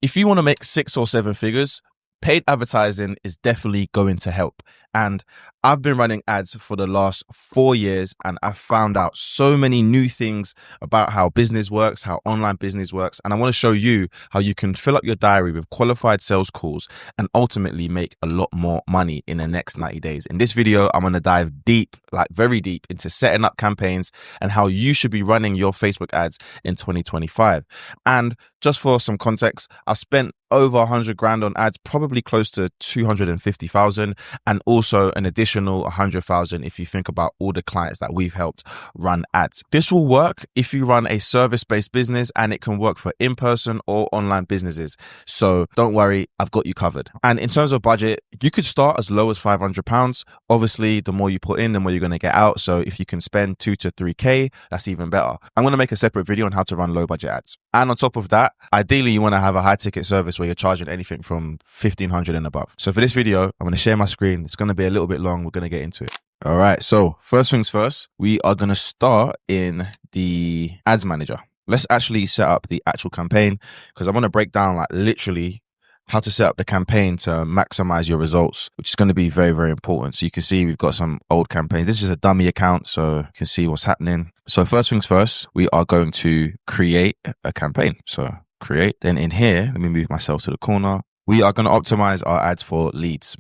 if you want to make 6 or 7 figures, paid advertising is definitely going to help. And I've been running ads for the last 4 years, and I've found out so many new things about how business works, how online business works. And I want to show you how you can fill up your diary with qualified sales calls and ultimately make a lot more money in the next 90 days. In this video, I'm going to dive deep, like very deep, into setting up campaigns and how you should be running your Facebook ads in 2025. And just for some context, I've spent over 100 grand on ads, probably close to 250,000, and also an additional 100,000 if you think about all the clients that we've helped run ads. This will work if you run a service-based business, and it can work for in-person or online businesses. So don't worry, I've got you covered. And in terms of budget, you could start as low as £500. Obviously, the more you put in, the more you're going to get out. So if you can spend 2 to 3K, that's even better. I'm going to make a separate video on how to run low budget ads. And on top of that, ideally, you want to have a high ticket service where you're charging anything from 1,500 and above. So for this video, I'm going to share my screen. It's going to be a little bit long. We're going to get into it. All right. So first things first, we are going to start in the ads manager. Let's actually set up the actual campaign, because I want to break down like literally how to set up the campaign to maximize your results, which is going to be very, very important. So you can see we've got some old campaigns. This is a dummy account, so you can see what's happening. So first things first, we are going to create a campaign. So create, then in here, let me move myself to the corner. We are going to optimize our ads for leads.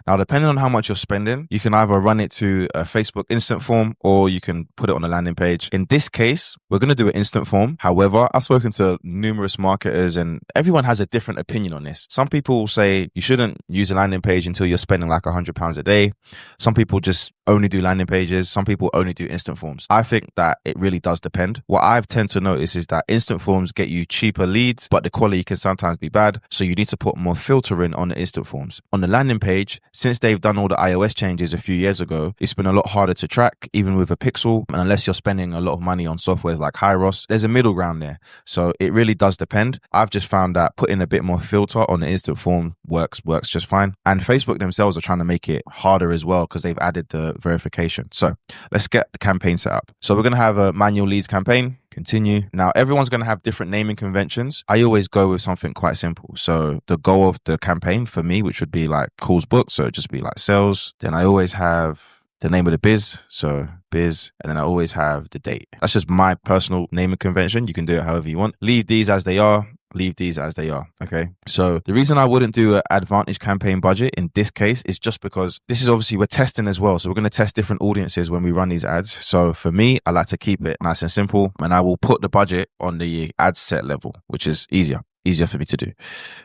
Now, depending on how much you're spending, you can either run it to a Facebook instant form or you can put it on a landing page. In this case, we're going to do an instant form. However, I've spoken to numerous marketers and everyone has a different opinion on this. Some people will say you shouldn't use a landing page until you're spending like £100 a day. Some people just only do landing pages. Some people only do instant forms. I think that it really does depend. What I've tend to notice is that instant forms get you cheaper leads, but the quality can sometimes be bad. So you need to put more filtering on the instant forms. On the landing page, since they've done all the iOS changes a few years ago, it's been a lot harder to track, even with a pixel. And unless you're spending a lot of money on software like Hyros, there's a middle ground there. So it really does depend. I've just found that putting a bit more filter on the instant form works just fine. And Facebook themselves are trying to make it harder as well because they've added the verification. So let's get the campaign set up. So we're going to have a manual leads campaign. Continue. Now, everyone's going to have different naming conventions. I always go with something quite simple. So the goal of the campaign for me, which would be like calls booked, so it'd just be like sales. Then I always have the name of the biz, so biz, and then I always have the date. That's just my personal naming convention. You can do it however you want. Leave these as they are. Leave these as they are. Okay. So the reason I wouldn't do an advantage campaign budget in this case is just because this is obviously we're testing as well. So we're going to test different audiences when we run these ads. So for me, I like to keep it nice and simple, and I will put the budget on the ad set level, which is easier for me to do.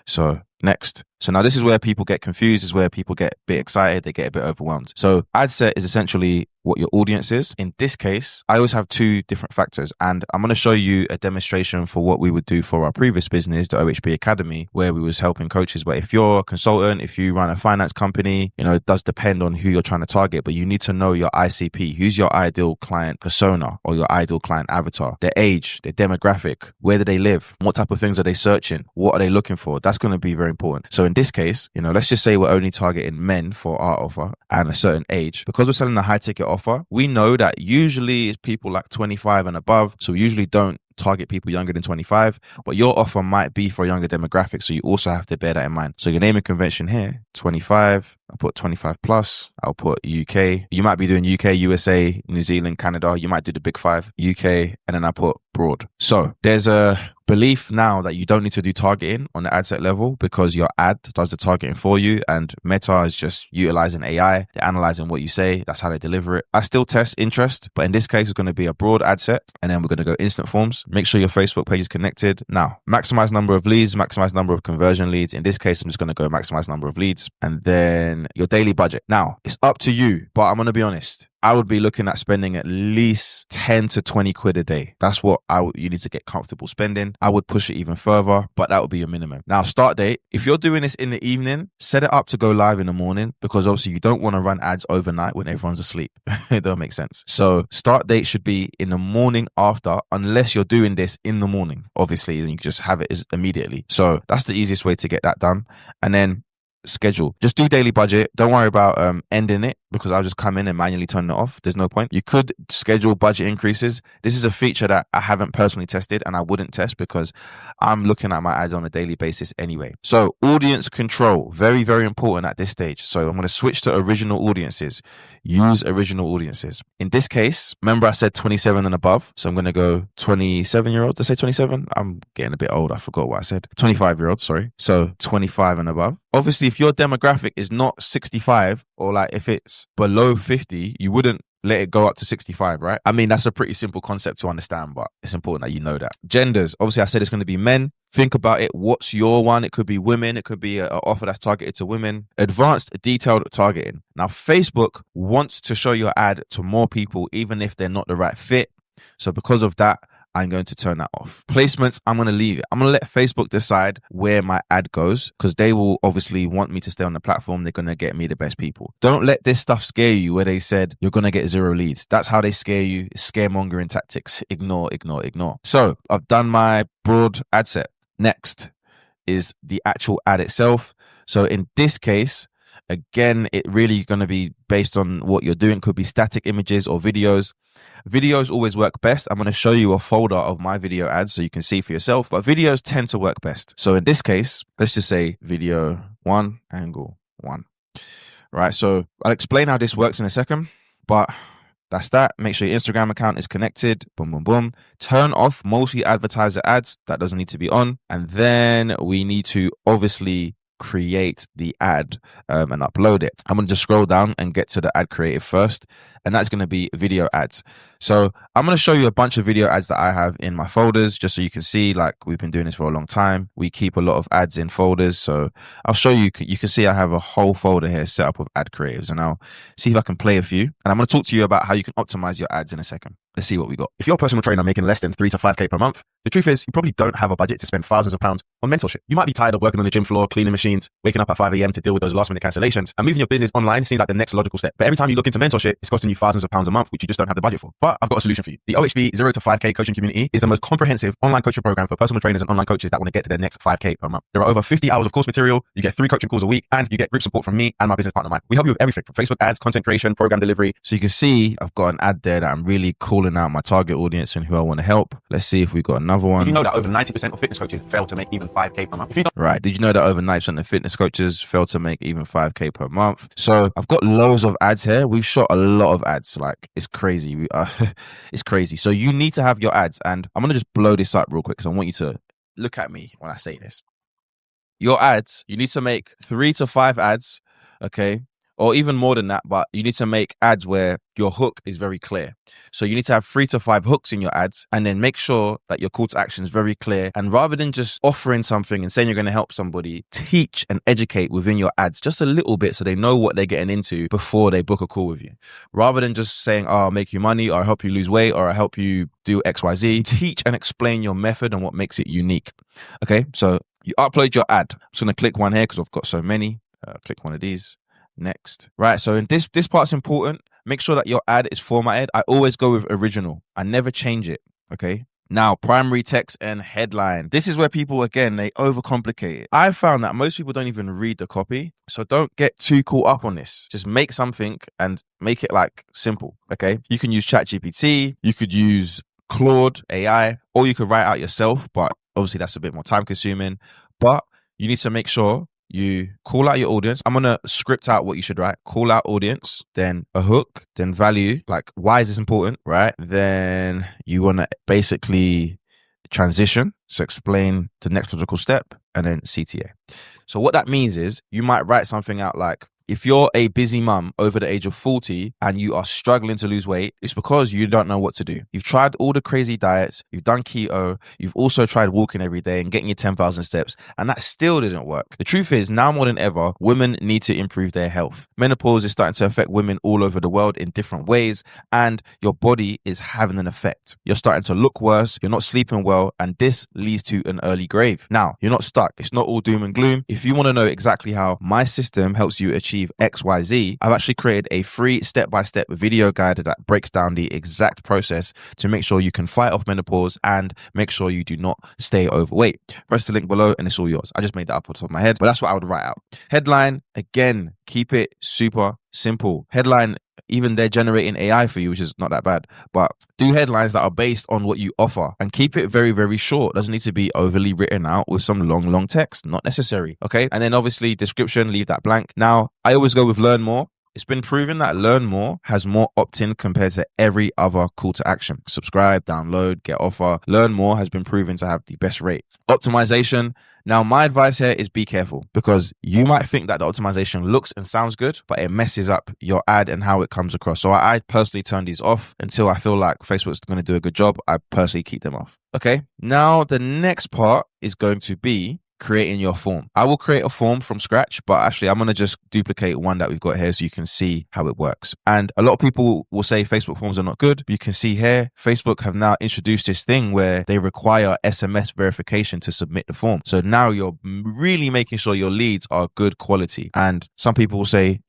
So next. So now this is where people get confused. This is where people get a bit excited. They get a bit overwhelmed. So ad set is essentially what your audience is. In this case, I always have 2 different factors, and I'm going to show you a demonstration for what we would do for our previous business, the OHB Academy, where we was helping coaches. But if you're a consultant, if you run a finance company, it does depend on who you're trying to target, but you need to know your ICP. Who's your ideal client persona or your ideal client avatar? Their age, their demographic, where do they live? What type of things are they searching? What are they looking for? That's going to be very important. So in this case, let's just say we're only targeting men for our offer and a certain age. Because we're selling a high ticket offer, we know that usually it's people like 25 and above. So we usually don't target people younger than 25, but your offer might be for a younger demographic. So you also have to bear that in mind. So your naming convention here, 25, I'll put 25 plus, I'll put UK. You might be doing UK, USA, New Zealand, Canada. You might do the big 5, UK, and then I put broad. So there's a belief now that you don't need to do targeting on the ad set level because your ad does the targeting for you, and Meta is just utilizing AI. They're analyzing what you say. That's how they deliver it. I still test interest, but in this case, it's going to be a broad ad set, and then we're going to go instant forms. Make sure your Facebook page is connected. Now, maximize number of leads, maximize number of conversion leads. In this case, I'm just going to go maximize number of leads, and then your daily budget. Now, it's up to you, but I'm going to be honest. I would be looking at spending at least 10 to 20 quid a day. That's what you need to get comfortable spending. I would push it even further, but that would be your minimum. Now, start date. If you're doing this in the evening, set it up to go live in the morning, because obviously you don't want to run ads overnight when everyone's asleep. It don't make sense. So start date should be in the morning after, unless you're doing this in the morning. Obviously, then you can just have it immediately. So that's the easiest way to get that done. And then schedule. Just do daily budget. Don't worry about ending it. because I'll just come in and manually turn it off. There's no point. You could schedule budget increases. This is a feature that I haven't personally tested and I wouldn't test because I'm looking at my ads on a daily basis anyway. So audience control, very, very important at this stage. So I'm going to switch to original audiences. Use original audiences. In this case, remember I said 27 and above. So I'm going to go 27-year-olds. Did I say 27? I'm getting a bit old. I forgot what I said. 25-year-olds, sorry. So 25 and above. Obviously, if your demographic is not 65 or like if it's below 50, you wouldn't let it go up to 65, right? I mean, that's a pretty simple concept to understand, but it's important that you know that. Genders. Obviously, I said it's going to be men. Think about it. What's your one? It could be women. It could be an offer that's targeted to women. Advanced detailed targeting. Now, Facebook wants to show your ad to more people, even if they're not the right fit. So because of that, I'm going to turn that off. Placements, I'm going to leave it. I'm going to let Facebook decide where my ad goes because they will obviously want me to stay on the platform. They're going to get me the best people. Don't let this stuff scare you where they said you're going to get 0 leads. That's how they scare you. Scaremongering tactics. Ignore, ignore, ignore. So I've done my broad ad set. Next is the actual ad itself. So in this case, again, it really is going to be based on what you're doing. Could be static images or videos. Videos always work best. I'm going to show you a folder of my video ads so you can see for yourself, but videos tend to work best. So in this case, let's just say video 1, angle 1. Right. So I'll explain how this works in a second, but that's that. Make sure your Instagram account is connected. Boom, boom, boom. Turn off multi-advertiser ads. That doesn't need to be on. And then we need to obviously create the ad and upload it. I'm going to just scroll down and get to the ad creative first, and that's going to be video ads. So I'm going to show you a bunch of video ads that I have in my folders just so you can see, like, we've been doing this for a long time. We keep a lot of ads in folders, so I'll show you. You can see I have a whole folder here set up with ad creatives, and I'll see if I can play a few, and I'm going to talk to you about how you can optimize your ads in a second. Let's see what we got. If you're a personal trainer making less than 3 to 5K per month, the truth is you probably don't have a budget to spend thousands of pounds on mentorship. You might be tired of working on the gym floor, cleaning machines, waking up at 5 a.m. to deal with those last minute cancellations, and moving your business online seems like the next logical step. But every time you look into mentorship, it's costing you thousands of pounds a month, which you just don't have the budget for. But I've got a solution for you. The OHB 0 to 5K coaching community is the most comprehensive online coaching program for personal trainers and online coaches that want to get to their next 5K per month. There are over 50 hours of course material. You get 3 coaching calls a week, and you get group support from me and my business partner, Mike. We help you with everything from Facebook ads, content creation, program delivery. So you can see I've got an ad there that I'm really calling out my target audience and who I want to help. Let's see if we got another one. Did you know that over 90% of fitness coaches fail to make even 5K per month? Right. Did you know that over 90% of fitness coaches fail to make even 5K per month? So I've got loads of ads here. We've shot a lot of ads. Like, it's crazy. It's crazy. So you need to have your ads, and I'm going to just blow this up real quick because I want you to look at me when I say this. Your ads, you need to make 3 to 5 ads. Okay. Or even more than that, but you need to make ads where your hook is very clear. So you need to have 3 to 5 hooks in your ads, and then make sure that your call to action is very clear. And rather than just offering something and saying you're going to help somebody, teach and educate within your ads just a little bit so they know what they're getting into before they book a call with you. Rather than just saying, oh, I'll make you money, or I'll help you lose weight, or I'll help you do XYZ, teach and explain your method and what makes it unique. Okay, so you upload your ad. I'm just going to click one here because I've got so many. Click one of these. Next. Right. So in this part's important. Make sure that your ad is formatted. I always go with original. I never change it. Okay. Now, primary text and headline. This is where people, again, they overcomplicate it. I found that most people don't even read the copy. So don't get too caught up on this. Just make something and make it like simple. Okay. You can use ChatGPT. You could use Claude AI, or you could write out yourself. But obviously that's a bit more time consuming. But you need to make sure you call out your audience. I'm going to script out what you should write. Call out audience, then a hook, then value. Like, why is this important, right? Then you want to basically transition. So explain the next logical step, and then CTA. So what that means is you might write something out like, if you're a busy mum over the age of 40 and you are struggling to lose weight, it's because you don't know what to do. You've tried all the crazy diets, you've done keto, you've also tried walking every day and getting your 10,000 steps, and that still didn't work. The truth is, now more than ever, women need to improve their health. Menopause is starting to affect women all over the world in different ways, and your body is having an effect. You're starting to look worse, you're not sleeping well, and this leads to an early grave. Now, you're not stuck. It's not all doom and gloom. If you want to know exactly how my system helps you achieve XYZ, I've actually created a free step-by-step video guide that breaks down the exact process to make sure you can fight off menopause and make sure you do not stay overweight. Press the link below and it's all yours. I just made that up on top of my head, but that's what I would write out. Headline, again, keep it super Simple. Headline, even they're generating AI for you, which is not that bad. But do headlines that are based on what you offer and keep it very, very short. Doesn't need to be overly written out with some long text. Not necessary. Okay. And then obviously description, leave that blank. Now, I always go with learn more. It's been proven that learn more has more opt-in compared to every other call to action. Subscribe, download, get offer. Learn more has been proven to have the best rate. Optimization. Now, my advice here is be careful, because you might think that the optimization looks and sounds good, but it messes up your ad and how it comes across. So I personally turn these off until I feel like Facebook's going to do a good job. I personally keep them off. Okay. Now, the next part is going to be creating your form. I will create a form from scratch, but actually I'm going to just duplicate one that we've got here so you can see how it works. And a lot of people will say Facebook forms are not good. You can see here, Facebook have now introduced this thing where they require SMS verification to submit the form. So now you're really making sure your leads are good quality. And some people will say,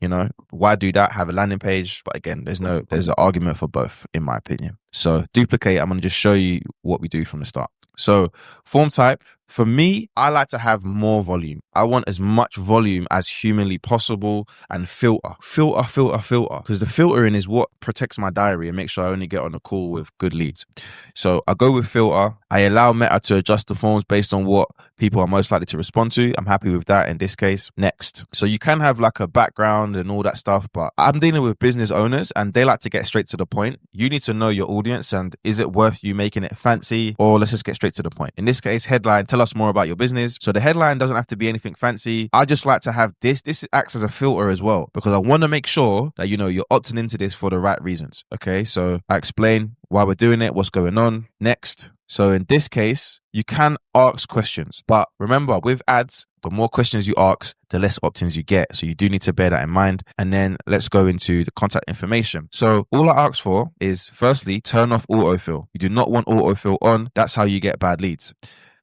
why do that? Have a landing page. But again, there's an argument for both, in my opinion. So duplicate, I'm going to just show you what we do from the start. So form type, for me, I like to have more volume. I want as much volume as humanly possible, and filter, because the filtering is what protects my diary and makes sure I only get on a call with good leads. So I go with filter. I allow Meta to adjust the forms based on what people are most likely to respond to. I'm happy with that in this case. Next. So you can have like a background and all that stuff, but I'm dealing with business owners and they like to get straight to the point. You need to know your audience and is it worth you making it fancy, or let's just get straight to the point. In this case, headline, tell us more about your business. So the headline doesn't have to be anything fancy. I just like to have this. This acts as a filter as well, because I want to make sure that, you're opting into this for the right reasons. Okay. So I explain why we're doing it, what's going on. Next. So in this case, you can ask questions, but remember with ads, the more questions you ask, the less opt-ins you get. So you do need to bear that in mind. And then let's go into the contact information. So all I ask for is, firstly, turn off autofill. You do not want autofill on. That's how you get bad leads.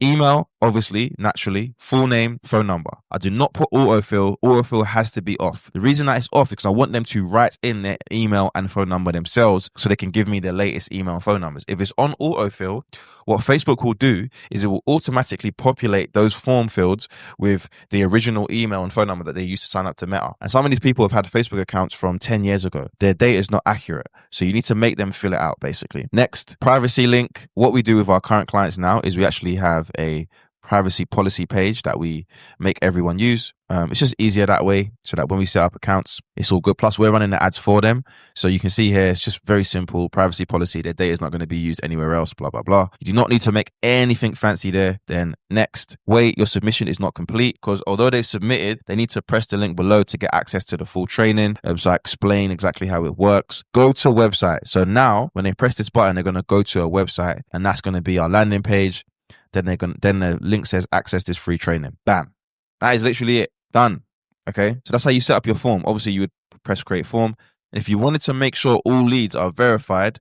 Email, obviously, naturally, full name, phone number. I do not put autofill. Autofill has to be off. The reason that it's off is because I want them to write in their email and phone number themselves so they can give me their latest email and phone numbers. If it's on autofill, what Facebook will do is it will automatically populate those form fields with the original email and phone number that they used to sign up to Meta. And some of these people have had Facebook accounts from 10 years ago. Their data is not accurate. So you need to make them fill it out, basically. Next, privacy link. What we do with our current clients now is we actually have a privacy policy page that we make everyone use. It's just easier that way, so that when we set up accounts, it's all good. Plus, we're running the ads for them. So you can see here, it's just very simple. Privacy policy, their data is not going to be used anywhere else, blah, blah, blah. You do not need to make anything fancy there. Then next, wait, your submission is not complete, because although they've submitted, they need to press the link below to get access to the full training. So I explain exactly how it works. Go to a website. So now when they press this button, they're going to go to a website, and that's going to be our landing page. Then the link says access this free training. Bam. That is literally it. Done. Okay. So that's how you set up your form. Obviously, you would press create form. And if you wanted to make sure all leads are verified,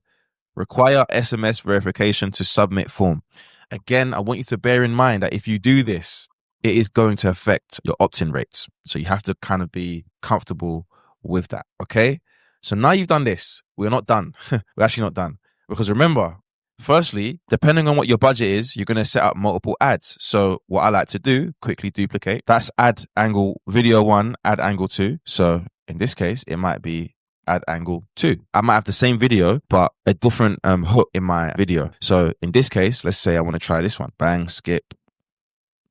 require SMS verification to submit form. Again, I want you to bear in mind that if you do this, it is going to affect your opt-in rates. So you have to kind of be comfortable with that. Okay. So now you've done this. We're not done. We're actually not done, because remember, firstly, depending on what your budget is, you're going to set up multiple ads. So what I like to do, quickly duplicate. That's ad angle video 1, ad angle 2. So in this case, it might be ad angle 2. I might have the same video, but a different hook in my video. So in this case, let's say I want to try this one. Bang, skip.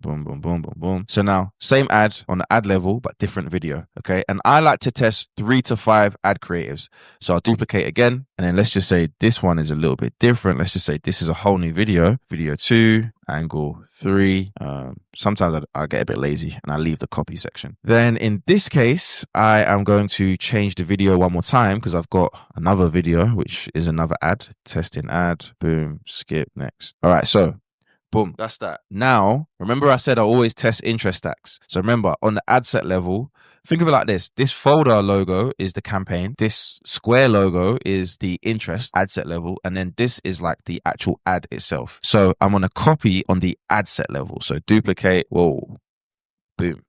Boom, boom, boom, boom, boom. So now same ad on the ad level, but different video. Okay. And I like to test 3 to 5 ad creatives. So I'll duplicate again. And then let's just say this one is a little bit different. Let's just say this is a whole new video. Video 2, angle 3. Sometimes I get a bit lazy and I leave the copy section. Then in this case, I am going to change the video one more time, because I've got another video, which is another ad. Testing ad. Boom, skip, next. All right. So boom, that's that. Now, remember I said I always test interest stacks. So remember, on the ad set level, think of it like this. This folder logo is the campaign. This square logo is the interest ad set level. And then this is like the actual ad itself. So I'm going to copy on the ad set level. So duplicate, whoa, boom.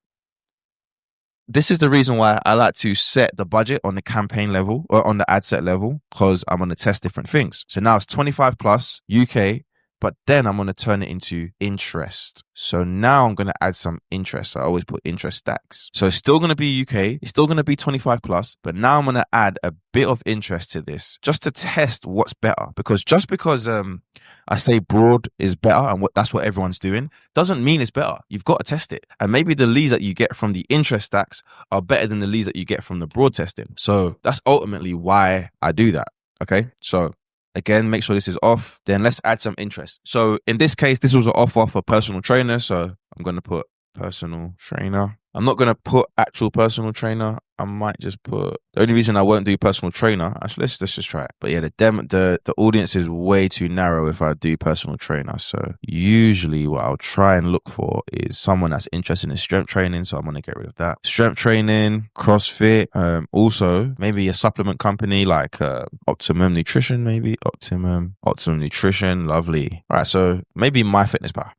This is the reason why I like to set the budget on the campaign level or on the ad set level, because I'm going to test different things. So now it's 25 plus UK. but then I'm going to turn it into interest. So now I'm going to add some interest. So I always put interest stacks. So it's still going to be UK. It's still going to be 25 plus, but now I'm going to add a bit of interest to this just to test what's better. Because just because I say broad is better and that's what everyone's doing doesn't mean it's better. You've got to test it. And maybe the leads that you get from the interest stacks are better than the leads that you get from the broad testing. So that's ultimately why I do that. Okay. So again, make sure this is off. Then let's add some interest. So in this case, this was an offer for personal trainer. So I'm going to put personal trainer. I'm not going to put actual personal trainer. I might just put, the only reason I won't do personal trainer, actually, let's just try it. But yeah, the audience is way too narrow if I do personal trainer. So usually what I'll try and look for is someone that's interested in strength training. So I'm going to get rid of that. Strength training, CrossFit, also maybe a supplement company like Optimum Nutrition, maybe Optimum Nutrition. Lovely. All right. So maybe MyFitnessPal.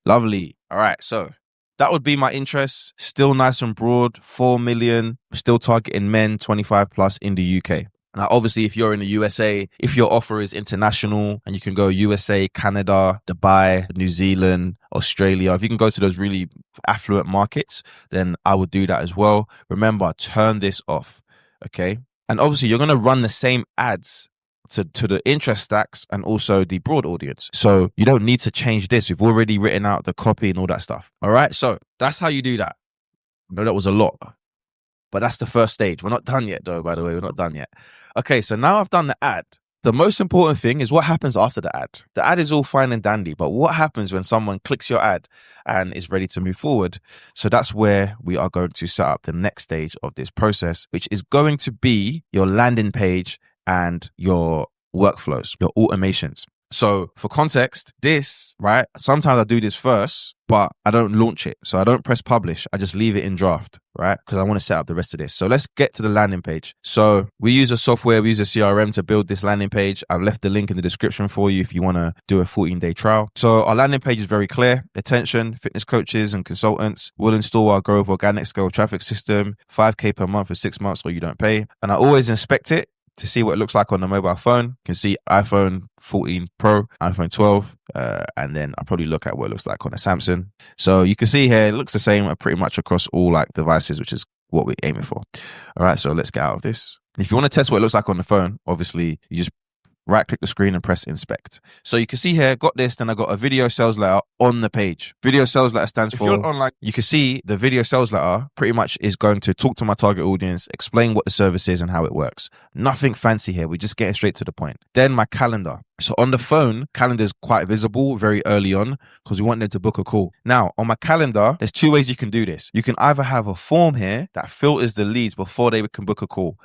Lovely. All right. So that would be my interest. Still nice and broad, 4 million, still targeting men 25 plus in the UK. Now, obviously, if you're in the USA, if your offer is international and you can go USA, Canada, Dubai, New Zealand, Australia, if you can go to those really affluent markets, then I would do that as well. Remember, turn this off, okay? And obviously, you're going to run the same ads to the interest stacks and also the broad audience. So you don't need to change this. We've already written out the copy and all that stuff. All right. So that's how you do that. I know that was a lot, but that's the first stage. We're not done yet though, by the way, we're not done yet. Okay. So now I've done the ad. The most important thing is what happens after the ad. The ad is all fine and dandy, but what happens when someone clicks your ad and is ready to move forward? So that's where we are going to set up the next stage of this process, which is going to be your landing page and your workflows, your automations. So for context, this, right? Sometimes I do this first, but I don't launch it. So I don't press publish. I just leave it in draft, right? Because I want to set up the rest of this. So let's get to the landing page. So we use a software, we use a CRM to build this landing page. I've left the link in the description for you if you want to do a 14-day trial. So our landing page is very clear. Attention, fitness coaches and consultants will install our Growth Organic Scale Traffic System, 5K per month for 6 months or you don't pay. And I always inspect it to see what it looks like on the mobile phone. You can see iPhone 14 Pro, iPhone 12, and then I'll probably look at what it looks like on a Samsung. So you can see here, it looks the same pretty much across all like devices, which is what we're aiming for. All right, so let's get out of this. If you want to test what it looks like on the phone, obviously you just right click the screen and press inspect. So you can see here, got this, then I got a video sales letter on the page. Video sales letter stands for, online, you can see the video sales letter pretty much is going to talk to my target audience, explain what the service is and how it works. Nothing fancy here. We're just getting straight to the point. Then my calendar. So on the phone, calendar is quite visible very early on because we want them to book a call. Now, on my calendar, there's two ways you can do this. You can either have a form here that filters the leads before they can book a call.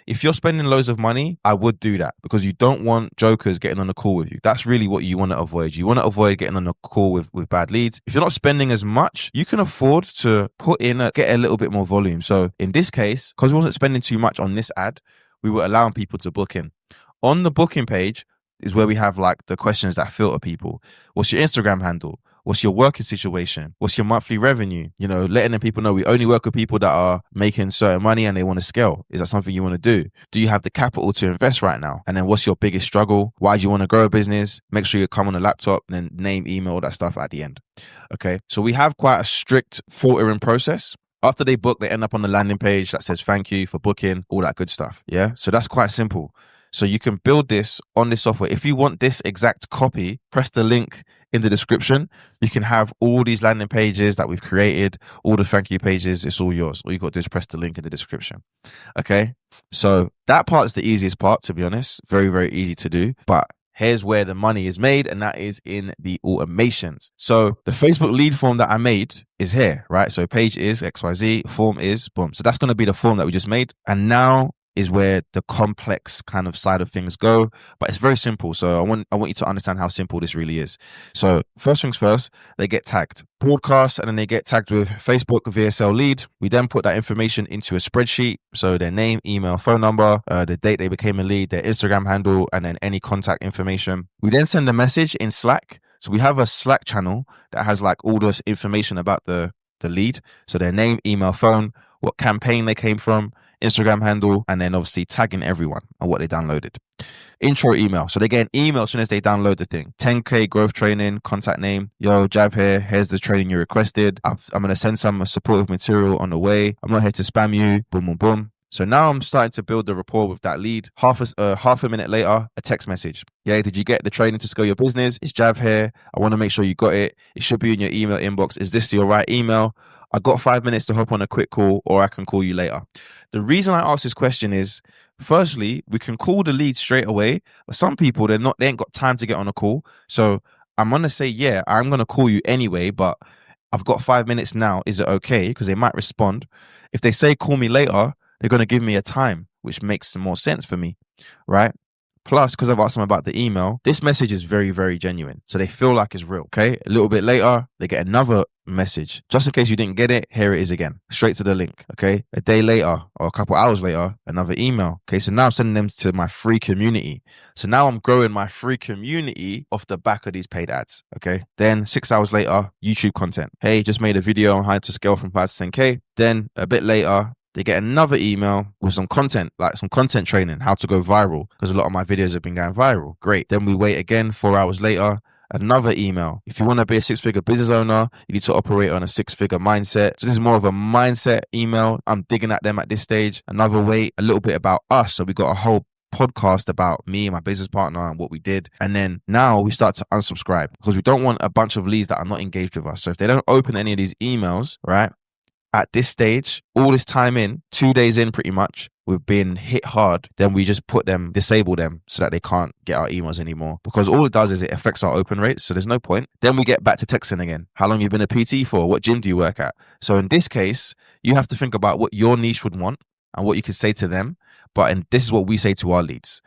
If you're spending loads of money, I would do that because you don't want jokers getting on a call with you. That's really what you want to avoid. You want to avoid getting on a call with bad leads. If you're not spending as much, you can afford to get a little bit more volume. So in this case, because we wasn't spending too much on this ad, we were allowing people to book in. On the booking page is where we have like the questions that filter people. What's your Instagram handle? What's your working situation? What's your monthly revenue? You know, letting them people know we only work with people that are making certain money and they want to scale. Is that something you want to do? Do you have the capital to invest right now? And then what's your biggest struggle? Why do you want to grow a business? Make sure you come on a laptop and then name, email, all that stuff at the end. Okay. So we have quite a strict filtering process. After they book, they end up on the landing page that says thank you for booking, all that good stuff. Yeah. So that's quite simple. So you can build this on this software. If you want this exact copy, press the link in the description. You can have all these landing pages that we've created, all the thank you pages. It's all yours. All you got to do is press the link in the description. Okay. So that part is the easiest part, to be honest. Very, very easy to do. But here's where the money is made, and that is in the automations. So the Facebook lead form that I made is here, right? So page is XYZ, form is boom. So that's going to be the form that we just made. And now is where the complex kind of side of things go, but it's very simple. So I want you to understand how simple this really is. So first things first, they get tagged broadcast, and then they get tagged with Facebook VSL lead. We then put that information into a spreadsheet. So their name, email, phone number, the date they became a lead, their Instagram handle, and then any contact information. We then send a message in Slack. So we have a Slack channel that has like all this information about the lead. So their name, email, phone, what campaign they came from, Instagram handle, and then obviously tagging everyone and what they downloaded. Intro email. So they get an email as soon as they download the thing. 10K growth training, contact name. Yo, Jav here. Here's the training you requested. I'm going to send some supportive material on the way. I'm not here to spam you. Boom, boom, boom. So now I'm starting to build the rapport with that lead. Half a minute later, a text message. Yeah, did you get the training to scale your business? It's Jav here. I want to make sure you got it. It should be in your email inbox. Is this your right email? I got 5 minutes to hop on a quick call, or I can call you later. The reason I ask this question is, firstly, we can call the lead straight away, but some people, they ain't got time to get on a call. So I'm going to say, yeah, I'm going to call you anyway, but I've got 5 minutes now. Is it okay? Because they might respond. If they say call me later, they're going to give me a time, which makes some more sense for me, right? Plus, because I've asked them about the email, this message is very, very genuine. So they feel like it's real, okay? A little bit later, they get another message. Just in case you didn't get it, here it is again. Straight to the link, okay? A day later or a couple hours later, another email. Okay, so now I'm sending them to my free community. So now I'm growing my free community off the back of these paid ads, okay? Then 6 hours later, YouTube content. Hey, just made a video on how to scale from 5 to 10K. Then a bit later, they get another email with some content, like some content training, how to go viral, because a lot of my videos have been going viral. Great. Then we wait again, 4 hours later, another email. If you want to be a 6-figure business owner, you need to operate on a 6-figure mindset. So this is more of a mindset email. I'm digging at them at this stage. Another wait, a little bit about us. So we got a whole podcast about me and my business partner and what we did. And then now we start to unsubscribe because we don't want a bunch of leads that are not engaged with us. So if they don't open any of these emails, right? At this stage, all this time in, 2 days in pretty much, we've been hit hard, then we just disable them so that they can't get our emails anymore. Because all it does is it affects our open rates, so there's no point. Then we get back to texting again. How long you been a PT for? What gym do you work at? So in this case, you have to think about what your niche would want and what you could say to them. But this is what we say to our leads,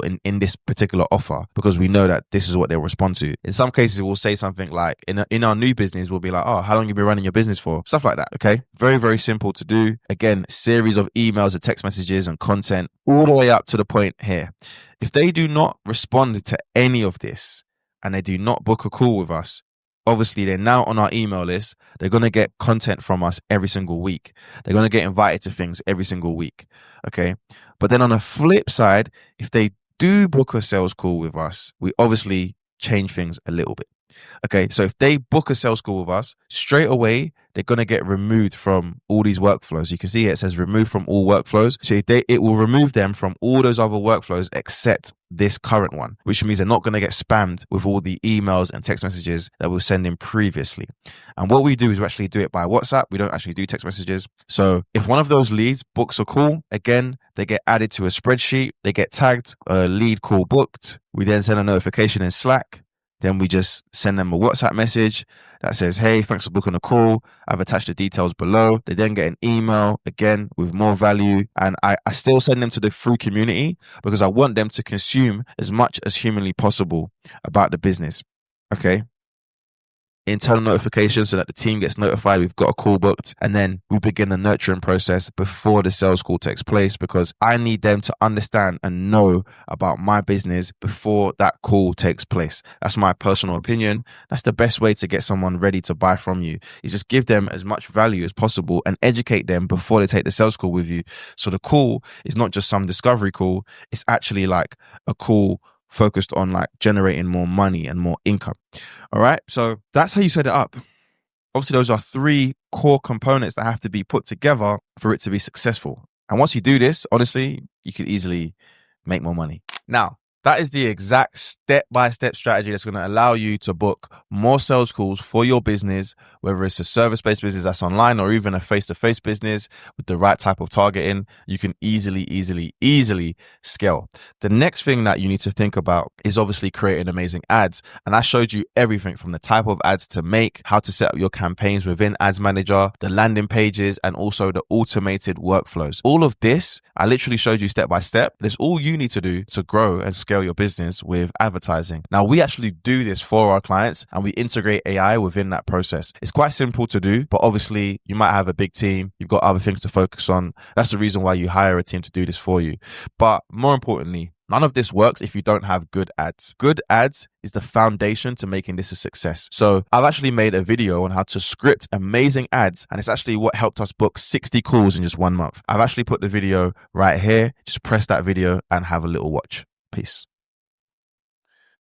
in this particular offer, because we know that this is what they'll respond to. In some cases, we'll say something like, in our new business, we'll be like, oh, how long you been running your business for? Stuff like that, okay? Very, very simple to do. Again, series of emails and text messages and content all the way up to the point here. If they do not respond to any of this and they do not book a call with us, obviously they're now on our email list. They're going to get content from us every single week. They're going to get invited to things every single week. Okay. But then on the flip side, if they do book a sales call with us, we obviously change things a little bit. Okay. So if they book a sales call with us, straight away, they're going to get removed from all these workflows. You can see here, it says remove from all workflows. So it will remove them from all those other workflows except this current one, which means they're not going to get spammed with all the emails and text messages that we were sending previously. And what we do is we actually do it by WhatsApp. We don't actually do text messages. So if one of those leads books a call, again, they get added to a spreadsheet. They get tagged, a lead call booked. We then send a notification in Slack. Then we just send them a WhatsApp message that says, hey, thanks for booking a call. I've attached the details below. They then get an email again with more value. And I still send them to the free community because I want them to consume as much as humanly possible about the business. Okay. Internal notifications so that the team gets notified we've got a call booked, and then we begin the nurturing process before the sales call takes place, because I need them to understand and know about my business before that call takes place. That's my personal opinion. That's the best way to get someone ready to buy from you, is just give them as much value as possible and educate them before they take the sales call with you. So the call is not just some discovery call, it's actually like a call focused on like generating more money and more income. All right. So that's how you set it up. Obviously, those are 3 core components that have to be put together for it to be successful. And once you do this, honestly, you could easily make more money. Now, that is the exact step-by-step strategy that's going to allow you to book more sales calls for your business, whether it's a service-based business that's online or even a face-to-face business with the right type of targeting. You can easily scale. The next thing that you need to think about is obviously creating amazing ads. And I showed you everything from the type of ads to make, how to set up your campaigns within Ads Manager, the landing pages, and also the automated workflows. All of this, I literally showed you step by step. That's all you need to do to grow and scale scale your business with advertising. Now, we actually do this for our clients and we integrate AI within that process. It's quite simple to do, but obviously you might have a big team. You've got other things to focus on. That's the reason why you hire a team to do this for you. But more importantly, none of this works if you don't have good ads. Good ads is the foundation to making this a success. So I've actually made a video on how to script amazing ads, and it's actually what helped us book 60 calls in just 1 month. I've actually put the video right here. Just press that video and have a little watch. Peace.